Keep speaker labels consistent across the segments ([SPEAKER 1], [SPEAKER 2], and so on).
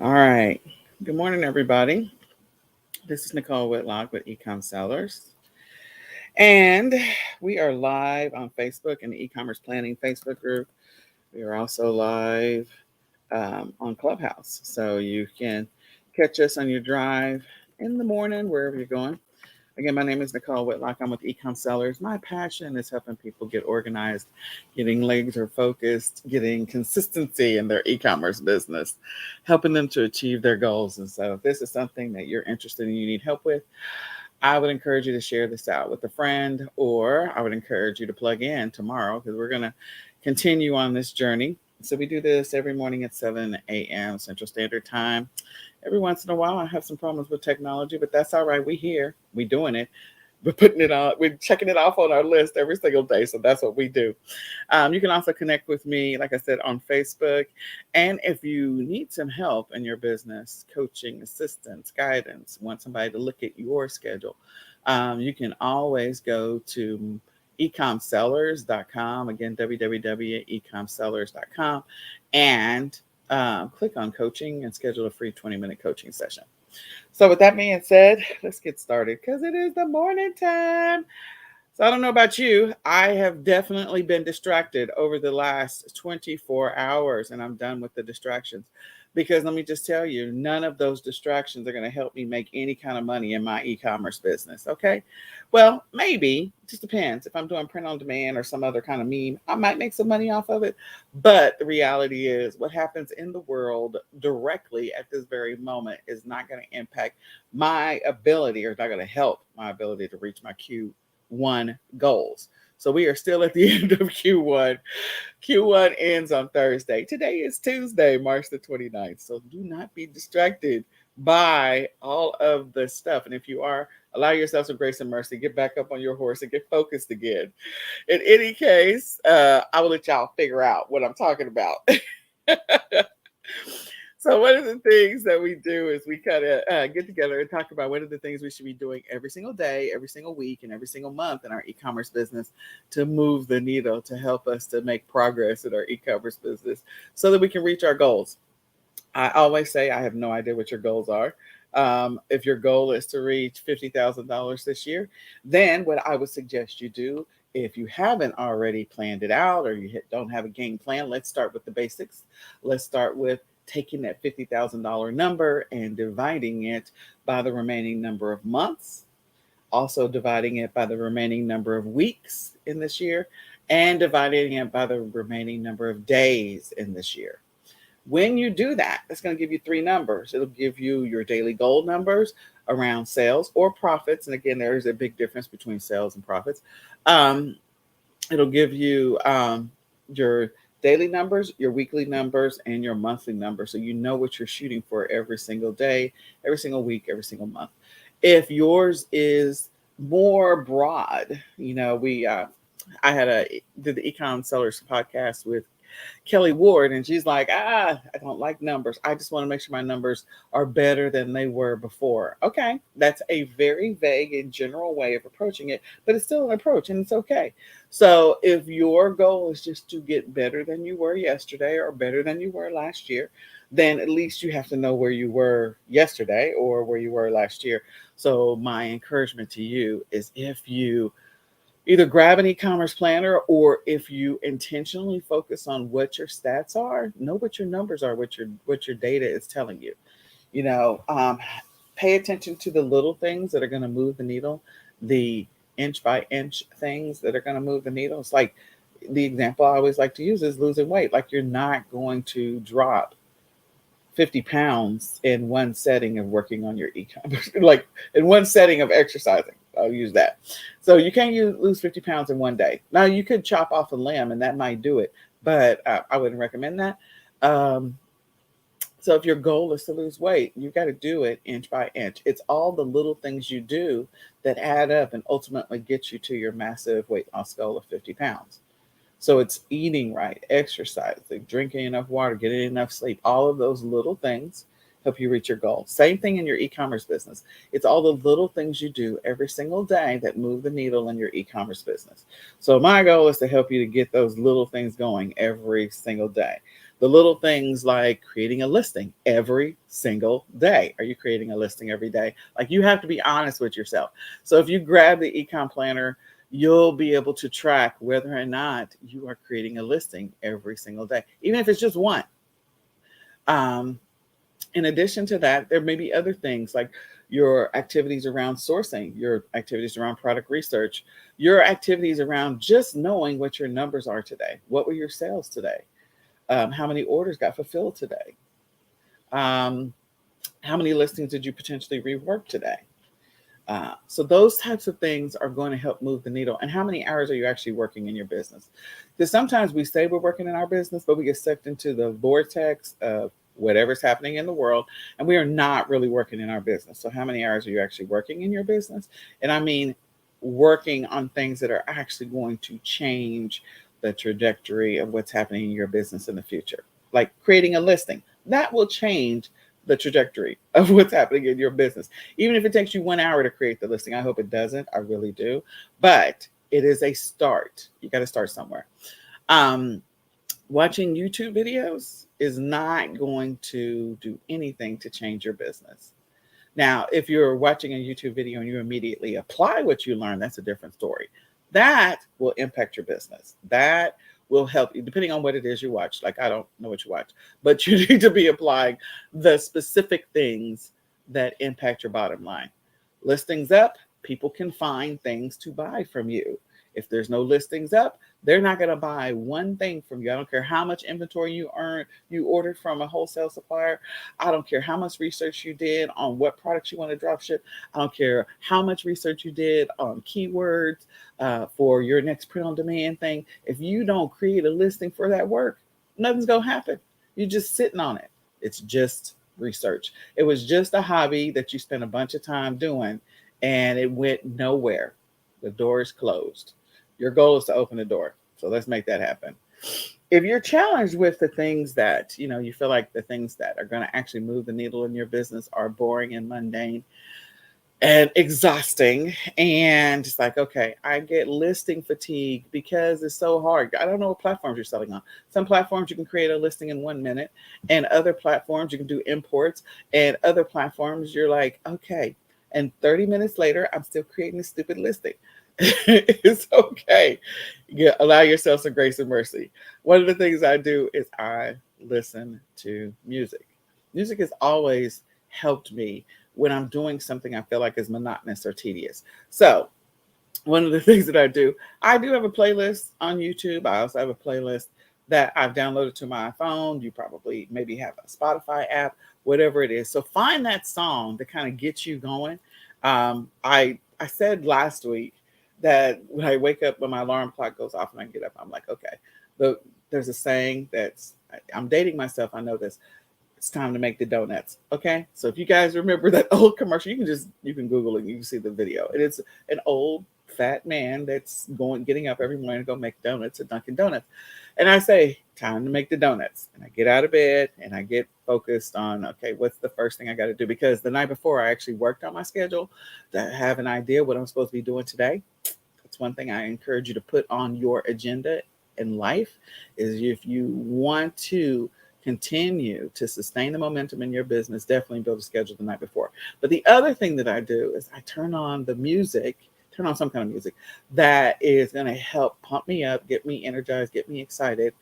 [SPEAKER 1] All right. Good morning, everybody. This is Nicole Whitlock with eCom Sellers. And we are live on Facebook in the e-commerce planning Facebook group. We are also live on Clubhouse. So you can catch us on your drive in the morning, wherever you're going. Again, my name is Nicole Whitlock. I'm with eCom Sellers. My passion is helping people get organized, getting laser focused, getting consistency in their e-commerce business, helping them to achieve their goals. And so, if this is something that you're interested in, you need help with, I would encourage you to share this out with a friend, or I would encourage you to plug in tomorrow because we're going to continue on this journey. So, we do this every morning at 7 a.m. Central Standard Time. Every once in a while, I have some problems with technology, but that's all right. We here, we doing it. We're putting it on. We're checking it off on our list every single day. So that's what we do. You can also connect with me, like I said, on Facebook. And if you need some help in your business, coaching, assistance, guidance, want somebody to look at your schedule, you can always go to ecomsellers.com. Again, www.ecomsellers.com. And click on coaching and schedule a free 20-minute coaching session. So, with that being said, let's get started because it is the morning time. So, I don't know about you. I have definitely been distracted over the last 24 hours, and I'm done with the distractions. Because let me just tell you, none of those distractions are going to help me make any kind of money in my e commerce business. Okay. Well, maybe, it just depends. If I'm doing print on demand or some other kind of meme, I might make some money off of it. But the reality is, what happens in the world directly at this very moment is not going to impact my ability, or it's not going to help my ability to reach my Q1 goals. So we are still at the end of Q1. Q1 ends on Thursday. Today is Tuesday, March the 29th. So do not be distracted by all of the stuff. And if you are, allow yourself some grace and mercy. Get back up on your horse and get focused again. In any case, I will let y'all figure out what I'm talking about. So one of the things that we do is we kind of get together and talk about what are the things we should be doing every single day, every single week, and every single month in our e-commerce business to move the needle, to help us to make progress in our e-commerce business so that we can reach our goals. I always say I have no idea what your goals are. If your goal is to reach $50,000 this year, then what I would suggest you do, if you haven't already planned it out or you don't have a game plan, let's start with the basics. Let's start with taking that $50,000 number and dividing it by the remaining number of months, also dividing it by the remaining number of weeks in this year, and dividing it by the remaining number of days in this year. When you do that, it's going to give you three numbers. It'll give you your daily goal numbers around sales or profits. And again, there is a big difference between sales and profits. Um, It'll give you your daily numbers, your weekly numbers, and your monthly numbers. So you know what you're shooting for every single day, every single week, every single month. If yours is more broad, I did the Ecom Sellers podcast with Kelly Ward, and she's like, I don't like numbers. I just want to make sure my numbers are better than they were before. Okay, that's a very vague and general way of approaching it, but it's still an approach and it's okay. So if your goal is just to get better than you were yesterday or better than you were last year, then at least you have to know where you were yesterday or where you were last year. So my encouragement to you is if you either grab an e-commerce planner, or if you intentionally focus on what your stats are, know what your numbers are, what your data is telling you. You know, pay attention to the little things that are going to move the needle, the inch by inch things that are going to move the needle. It's like the example I always like to use is losing weight. Like you're not going to drop 50 pounds in one setting of working on your e-commerce, like in one setting of exercising. I'll use that. So you can't lose 50 pounds in one day. Now you could chop off a limb and that might do it, but I wouldn't recommend that. Um, so if your goal is to lose weight, you got to do it inch by inch. It's all the little things you do that add up and ultimately get you to your massive weight loss goal of 50 pounds. So it's eating right, exercising, drinking enough water, getting enough sleep. All of those little things help you reach your goal. Same thing in your e-commerce business. It's all the little things you do every single day that move the needle in your e-commerce business. So my goal is to help you to get those little things going every single day. The little things like creating a listing every single day. Are you creating a listing every day? Like, you have to be honest with yourself. So if you grab the ecom planner, you'll be able to track whether or not you are creating a listing every single day, even if it's just one. Um, in addition to that, there may be other things like your activities around sourcing, your activities around product research, your activities around just knowing what your numbers are today. What were your sales today? How many orders got fulfilled today? Um, how many listings did you potentially rework today? So those types of things are going to help move the needle. And how many hours are you actually working in your business? Because sometimes we say we're working in our business, but we get sucked into the vortex of whatever's happening in the world, and we are not really working in our business. So how many hours are you actually working in your business? And I mean, working on things that are actually going to change the trajectory of what's happening in your business in the future. Like creating a listing, that will change the trajectory of what's happening in your business. Even if it takes you 1 hour to create the listing, I hope it doesn't. I really do. But it is a start. You got to start somewhere. Um, Watching YouTube videos is not going to do anything to change your business. Now, if you're watching a YouTube video and you immediately apply what you learn, that's a different story. That will impact your business. That will help you, depending on what it is you watch. Like, I don't know what you watch, but you need to be applying the specific things that impact your bottom line. Listings up, people can find things to buy from you. If there's no listings up, they're not going to buy one thing from you. I don't care how much inventory you ordered from a wholesale supplier. I don't care how much research you did on what products you want to drop ship. I don't care how much research you did on keywords for your next print on demand thing. If you don't create a listing for that work, nothing's going to happen. You're just sitting on it. It's just research. It was just a hobby that you spent a bunch of time doing, and it went nowhere. The door is closed. Your goal is to open the door. So let's make that happen. If you're challenged with the things that, you feel like the things that are going to actually move the needle in your business are boring and mundane and exhausting, and it's like, okay, I get listing fatigue because it's so hard. I don't know what platforms you're selling on. Some platforms you can create a listing in 1 minute, and other platforms you can do imports, and other platforms you're like, okay, and 30 minutes later, I'm still creating a stupid listing. It's okay. Allow yourself some grace and mercy. One of the things I do is I listen to music. Music has always helped me when I'm doing something I feel like is monotonous or tedious. So one of the things that I do have a playlist on YouTube. I also have a playlist that I've downloaded to my phone. You probably maybe have a Spotify app, whatever it is. So find that song to kind of get you going. I said last week that when I wake up, when my alarm clock goes off and I get up, I'm like, okay. There's a saying I'm dating myself. I know this. It's time to make the donuts. Okay. So if you guys remember that old commercial, you can Google it and you can see the video. And it's an old fat man that's getting up every morning to go make donuts at Dunkin' Donuts. And I say, time to make the donuts. And I get out of bed and I get focused on, okay, what's the first thing I got to do? Because the night before I actually worked on my schedule to have an idea what I'm supposed to be doing today. That's one thing I encourage you to put on your agenda in life, is if you want to continue to sustain the momentum in your business, definitely build a schedule the night before. But the other thing that I do is I turn on some kind of music that is going to help pump me up, get me energized, get me excited.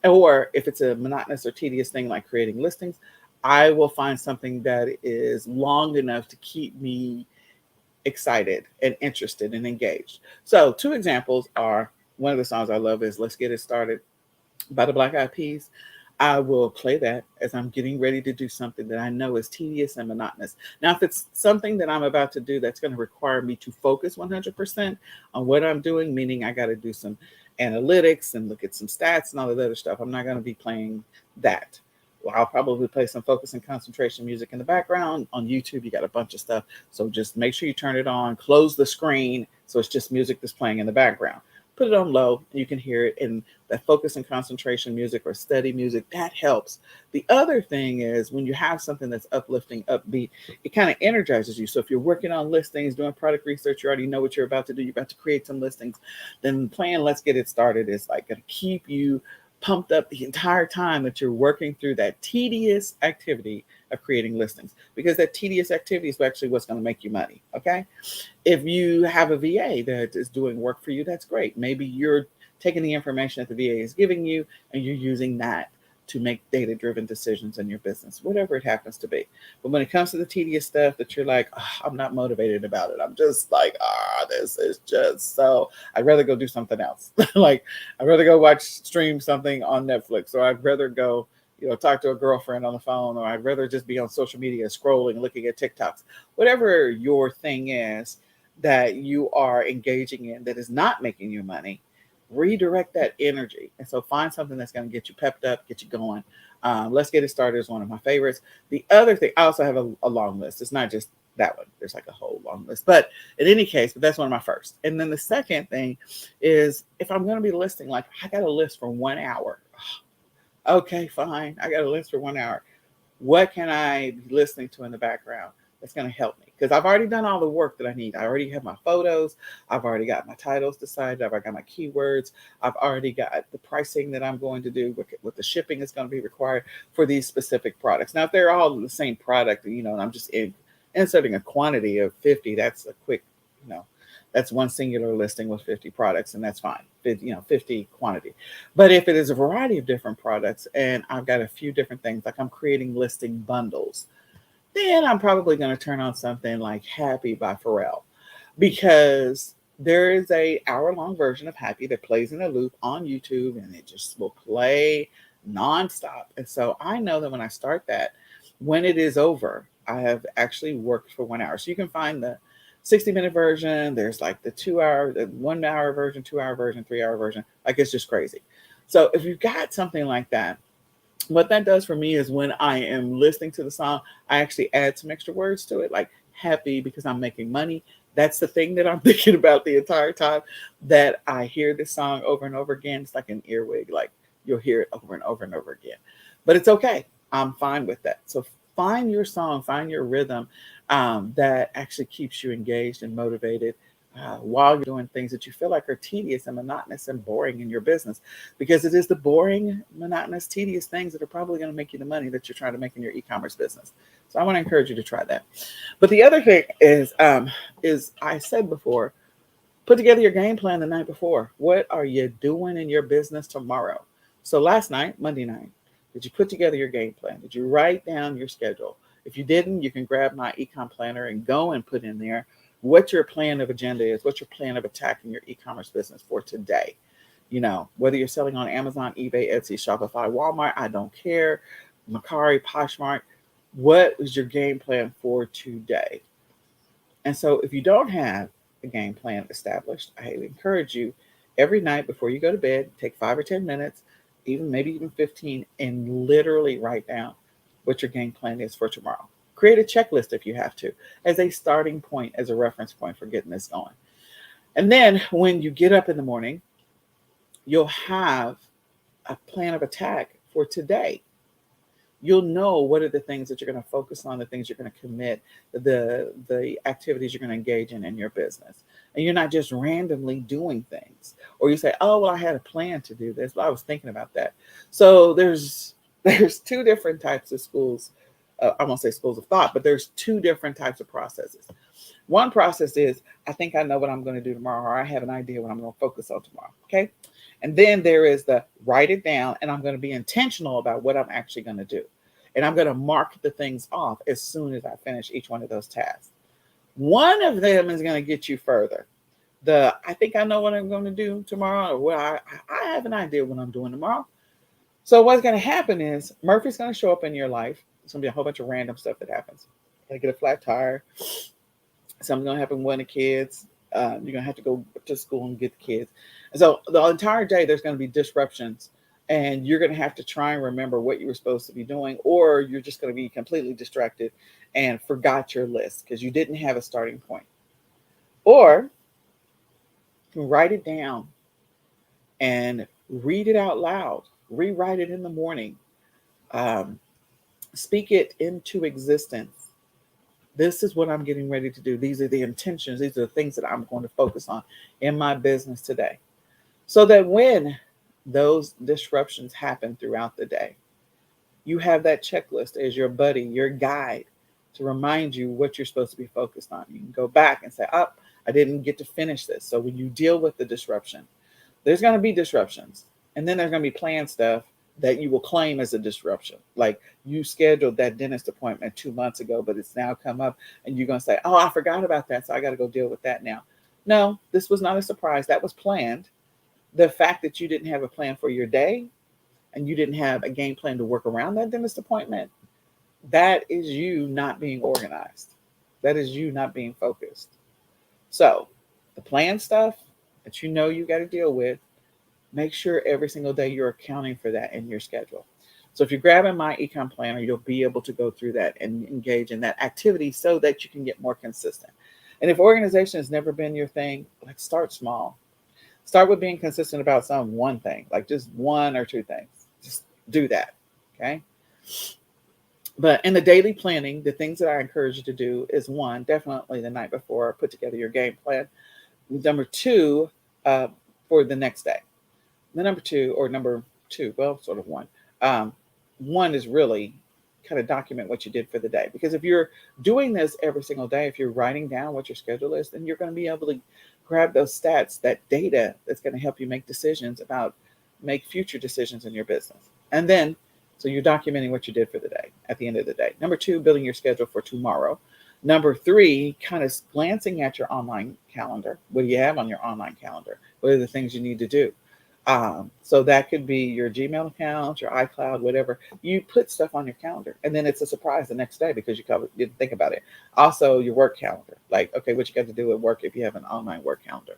[SPEAKER 1] Or if it's a monotonous or tedious thing like creating listings, I will find something that is long enough to keep me excited and interested and engaged. So 2 examples are, one of the songs I love is Let's Get It Started by the Black Eyed Peas. I will play that as I'm getting ready to do something that I know is tedious and monotonous. Now, if it's something that I'm about to do that's going to require me to focus 100% on what I'm doing, meaning I got to do some analytics and look at some stats and all that other stuff, I'm not going to be playing that. Well, I'll probably play some focus and concentration music in the background. On YouTube, you got a bunch of stuff. So just make sure you turn it on, close the screen, so it's just music that's playing in the background. Put it on low, and you can hear it in that focus and concentration music or study music. That helps. The other thing is when you have something that's uplifting, upbeat, it kind of energizes you. So if you're working on listings, doing product research, you already know what you're about to do. You're about to create some listings. Then playing Let's Get It Started is like going to keep you pumped up the entire time that you're working through that tedious activity of creating listings, because that tedious activity is actually what's going to make you money. Okay. If you have a VA that is doing work for you, that's great. Maybe you're taking the information that the VA is giving you and you're using that to make data driven decisions in your business, whatever it happens to be. But when it comes to the tedious stuff that you're like, oh, I'm not motivated about it, I'm just like, this is just so, I'd rather go do something else. Like, I'd rather go stream something on Netflix, or I'd rather go, talk to a girlfriend on the phone, or I'd rather just be on social media scrolling, looking at TikToks. Whatever your thing is that you are engaging in that is not making you money, redirect that energy. And so find something that's going to get you pepped up, get you going. Let's Get It Started is one of my favorites. The other thing, I also have a long list. It's not just that one. There's like a whole long list. But in any case, but that's one of my first. And then the second thing is, if I'm going to be listing, like, I got a list for 1 hour. Okay, fine. I got a list for 1 hour. What can I be listening to in the background that's going to help me? Because I've already done all the work that I need. I already have my photos. I've already got my titles decided. I've already got my keywords. I've already got the pricing that I'm going to do, what the shipping is going to be required for these specific products. Now, if they're all the same product, and I'm just inserting a quantity of 50, that's a quick, that's one singular listing with 50 products, and that's fine. 50 quantity. But if it is a variety of different products and I've got a few different things, like I'm creating listing bundles, then I'm probably going to turn on something like Happy by Pharrell, because there is a hour-long version of Happy that plays in a loop on YouTube, and it just will play nonstop. And so I know that when I start that, when it is over, I have actually worked for 1 hour. So you can find the 60-minute version. There's like the 2 hour, the 1 hour version, 2 hour version, 3 hour version. Like, it's just crazy. So if you've got something like that, what that does for me is, when I am listening to the song, I actually add some extra words to it, like happy because I'm making money. That's the thing that I'm thinking about the entire time that I hear this song over and over again. It's like an earwig, like you'll hear it over and over and over again. But it's okay. I'm fine with that. So find your song, find your rhythm that actually keeps you engaged and motivated while you're doing things that you feel like are tedious and monotonous and boring in your business, because it is the boring, monotonous, tedious things that are probably going to make you the money that you're trying to make in your e-commerce business. So I want to encourage you to try that. But the other thing is I said before, put together your game plan the night before. What are you doing in your business tomorrow? So last night, Monday night, did you put together your game plan? Did you write down your schedule? If you didn't, you can grab my eCom planner and go and put in there what your plan of agenda is, what your plan of attack in your e-commerce business for today. Whether you're selling on Amazon, eBay, Etsy, Shopify, Walmart, I don't care, Mercari, Poshmark, what is your game plan for today? And so if you don't have a game plan established, I encourage you, every night before you go to bed, take 5 or 10 minutes, maybe even 15, and literally write down what your game plan is for tomorrow. Create a checklist if you have to, as a starting point, as a reference point for getting this going. And then when you get up in the morning, you'll have a plan of attack for today. You'll know what are the things that you're going to focus on, the things you're going to commit, the activities you're going to engage in your business. And you're not just randomly doing things. Or you say, oh, well, I had a plan to do this. Well, I was thinking about that. So there's two different types of schools. I won't say schools of thought, but there's two different types of processes. One process is, I think I know what I'm going to do tomorrow, or I have an idea what I'm going to focus on tomorrow. Okay. And then there is the write it down, and I'm going to be intentional about what I'm actually going to do. And I'm going to mark the things off as soon as I finish each one of those tasks. One of them is going to get you further. I think I know what I'm going to do tomorrow, or I have an idea what I'm doing tomorrow. So what's going to happen is Murphy's going to show up in your life. It's going to be a whole bunch of random stuff that happens. You're going to get a flat tire. Something's going to happen with one of the kids. You're going to have to go to school and get the kids. And so the entire day, there's going to be disruptions. And you're going to have to try and remember what you were supposed to be doing, or you're just going to be completely distracted and forgot your list because you didn't have a starting point. Or you can write it down and read it out loud, rewrite it in the morning, speak it into existence. This is what I'm getting ready to do. These are the intentions. These are the things that I'm going to focus on in my business today. So that when those disruptions happen throughout the day. You have that checklist as your buddy, your guide to remind you what you're supposed to be focused on. You can go back and say, oh, I didn't get to finish this. So when you deal with the disruption, there's going to be disruptions. And then there's going to be planned stuff that you will claim as a disruption. Like you scheduled that dentist appointment 2 months ago, but it's now come up and you're going to say, oh, I forgot about that. So I got to go deal with that now. No, this was not a surprise. That was planned. The fact that you didn't have a plan for your day and you didn't have a game plan to work around that dentist appointment, that is you not being organized. That is you not being focused. So the planned stuff that you know you got to deal with, make sure every single day you're accounting for that in your schedule. So if you're grabbing my eCom planner, you'll be able to go through that and engage in that activity so that you can get more consistent. And if organization has never been your thing, like start small. Start with being consistent about one thing, like just one or two things. Just do that. Okay. But in the daily planning, the things that I encourage you to do is one, definitely the night before, put together your game plan. Number two, for the next day. The number two, well, sort of one. One is really kind of document what you did for the day. Because if you're doing this every single day, if you're writing down what your schedule is, then you're going to be able to grab those stats, that data that's going to help you make future decisions in your business. And then, so you're documenting what you did for the day at the end of the day. Number two, building your schedule for tomorrow. Number three, kind of glancing at your online calendar. What do you have on your online calendar? What are the things you need to do? So that could be your Gmail account, your iCloud, whatever. You put stuff on your calendar, and then it's a surprise the next day because you didn't think about it. Also, your work calendar, like, okay, what you got to do at work if you have an online work calendar.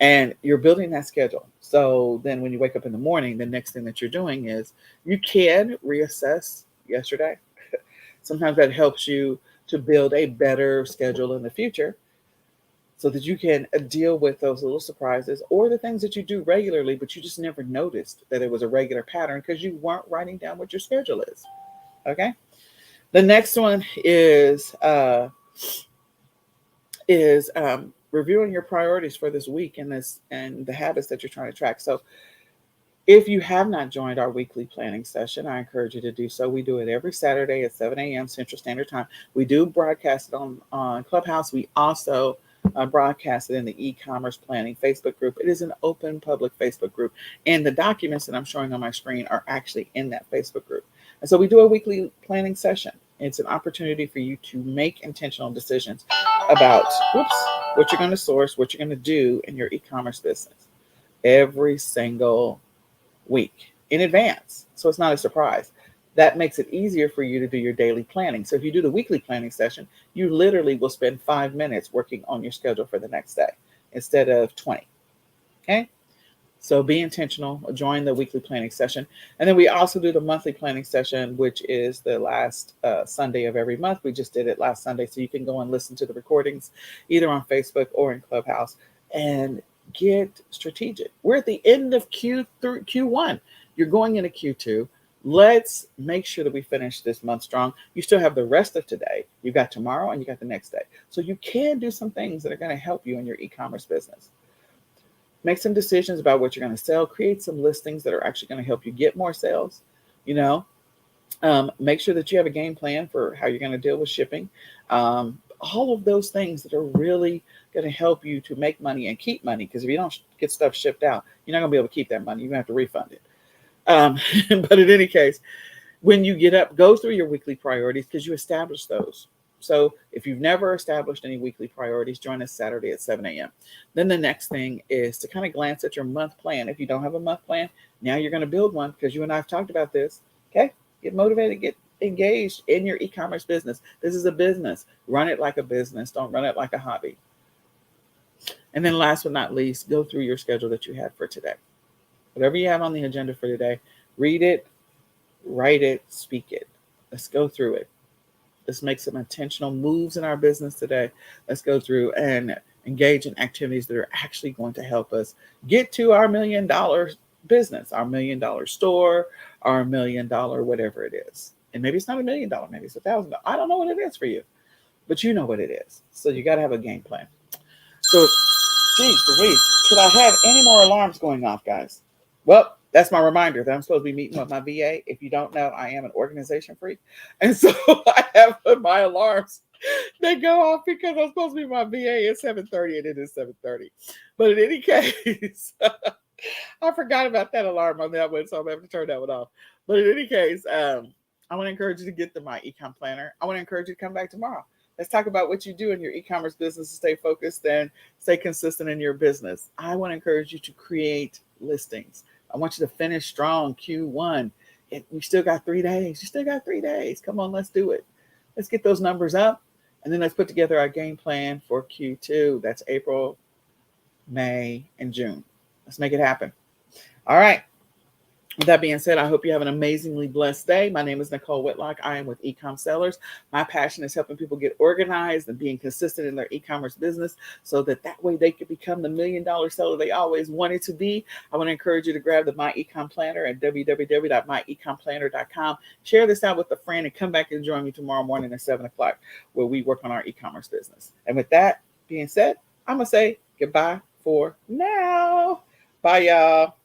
[SPEAKER 1] And you're building that schedule. So then when you wake up in the morning, the next thing that you're doing is you can reassess yesterday. Sometimes that helps you to build a better schedule in the future so that you can deal with those little surprises or the things that you do regularly, but you just never noticed that it was a regular pattern because you weren't writing down what your schedule is. Okay. The next one is reviewing your priorities for this week and the habits that you're trying to track. So if you have not joined our weekly planning session, I encourage you to do so. We do it every Saturday at 7 a.m. Central Standard Time. We do broadcast it on Clubhouse. We also broadcast it in the e-commerce planning Facebook group. It is an open public Facebook group. And the documents that I'm showing on my screen are actually in that Facebook group. And so we do a weekly planning session. It's an opportunity for you to make intentional decisions about what you're going to source, what you're going to do in your e-commerce business every single week in advance. So it's not a surprise. That makes it easier for you to do your daily planning. So if you do the weekly planning session, you literally will spend 5 minutes working on your schedule for the next day instead of 20. Okay. So be intentional, join the weekly planning session. And then we also do the monthly planning session, which is the last Sunday of every month. We just did it last Sunday. So you can go and listen to the recordings either on Facebook or in Clubhouse and get strategic. We're at the end of Q1. You're going into Q2. Let's make sure that we finish this month strong. You still have the rest of today. You got tomorrow and you got the next day. So you can do some things that are going to help you in your e-commerce business. Make some decisions about what you're going to sell. Create some listings that are actually going to help you get more sales. Make sure that you have a game plan for how you're going to deal with shipping. All of those things that are really going to help you to make money and keep money. Because if you don't get stuff shipped out, you're not going to be able to keep that money. You're going to have to refund it. But in any case, when you get up, go through your weekly priorities because you establish those. So if you've never established any weekly priorities, join us Saturday at 7 a.m. Then the next thing is to kind of glance at your month plan. If you don't have a month plan, now you're going to build one because you and I have talked about this. Okay. Get motivated, get engaged in your e-commerce business. This is a business. Run it like a business. Don't run it like a hobby. And then last but not least, go through your schedule that you have for today. Whatever you have on the agenda for today, read it, write it, speak it. Let's go through it. Let's make some intentional moves in our business today. Let's go through and engage in activities that are actually going to help us get to our $1 million business, our $1 million store, our $1 million, whatever it is. And maybe it's not $1 million, maybe it's $1,000. I don't know what it is for you, but you know what it is. So you got to have a game plan. So, geez Louise, could I have any more alarms going off, guys? Well, That's my reminder that I'm supposed to be meeting with my VA. If you don't know, I am an organization freak. And so I have put my alarms, they go off because I'm supposed to be my VA at 7:30 and it is 7:30. But in any case, I forgot about that alarm on that one, so I'm going to have to turn that one off. But in any case, I want to encourage you to get the My eCom Planner. I want to encourage you to come back tomorrow. Let's talk about what you do in your e-commerce business to stay focused and stay consistent in your business. I want to encourage you to create listings. I want you to finish strong Q1. You still got 3 days. You still got 3 days. Come on, let's do it. Let's get those numbers up. And then let's put together our game plan for Q2. That's April, May, and June. Let's make it happen. All right. With that being said, I hope you have an amazingly blessed day. My name is Nicole Whitlock. I am with eCom Sellers. My passion is helping people get organized and being consistent in their e-commerce business so that way they can become the $1 million seller they always wanted to be. I want to encourage you to grab the My eCom Planner at www.myecomplanner.com. Share this out with a friend and come back and join me tomorrow morning at 7 o'clock where we work on our e-commerce business. And with that being said, I'm going to say goodbye for now. Bye, y'all.